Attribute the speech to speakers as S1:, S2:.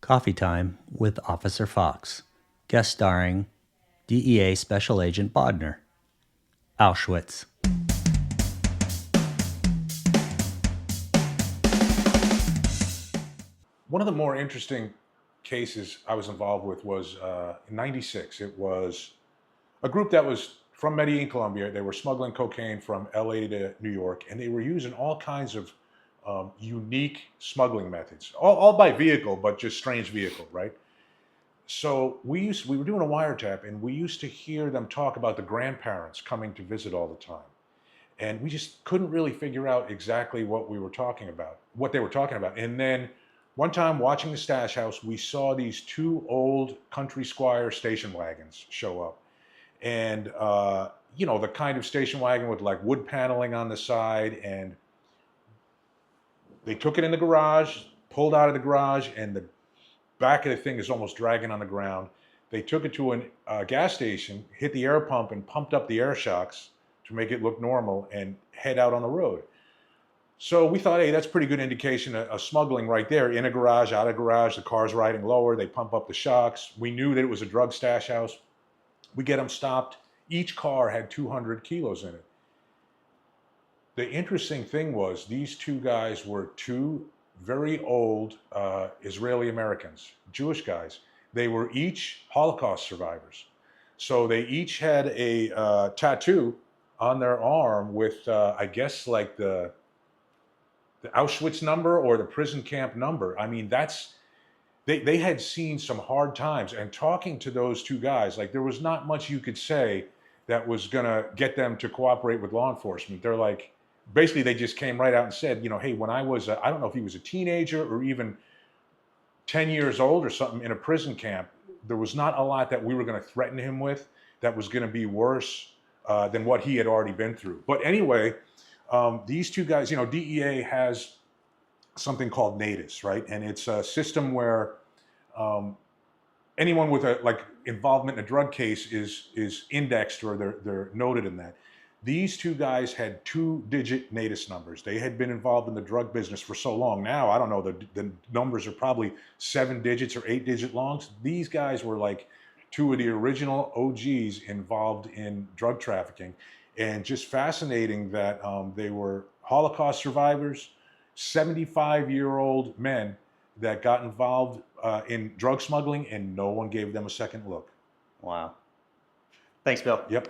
S1: Coffee Time with Officer Fox, guest starring DEA Special Agent Bodner. Auschwitz.
S2: One of the more interesting cases I was involved with was in '96. It was a group that was from Medellin, Colombia. They were smuggling cocaine from LA to New York, and they were using all kinds of unique smuggling methods, all by vehicle, but just strange vehicle, right? So we were doing a wiretap, and we used to hear them talk about the grandparents coming to visit all the time, and we just couldn't really figure out exactly what they were talking about. And then one time, watching the stash house, we saw these two old country squire station wagons show up, and the kind of station wagon with like wood paneling on the side, and they took it in the garage, pulled out of the garage, and the back of the thing is almost dragging on the ground. They took it to a gas station, hit the air pump, and pumped up the air shocks to make it look normal, and head out on the road. So we thought, hey, that's pretty good indication of smuggling right there. In a garage, out of garage, the car's riding lower. They pump up the shocks. We knew that it was a drug stash house. We get them stopped. Each car had 200 kilos in it. The interesting thing was these two guys were two very old Israeli Americans, Jewish guys. They were each Holocaust survivors. So they each had a tattoo on their arm with, I guess, like the Auschwitz number or the prison camp number. I mean, they had seen some hard times, and talking to those two guys, like there was not much you could say that was gonna get them to cooperate with law enforcement. They're like, basically they just came right out and said, hey, when I was, I don't know if he was a teenager or even 10 years old or something in a prison camp, there was not a lot that we were gonna threaten him with that was gonna be worse than what he had already been through. But anyway, these two guys, DEA has something called NATIS, right? And it's a system where anyone with a involvement in a drug case is indexed, or they're noted in that. These two guys had 2-digit NATIS numbers. They had been involved in the drug business for so long. Now, I don't know, the numbers are probably 7 digits or 8-digit longs. These guys were like two of the original OGs involved in drug trafficking. And just fascinating that they were Holocaust survivors, 75-year-old men that got involved in drug smuggling, and no one gave them a second look.
S1: Wow. Thanks, Bill.
S2: Yep.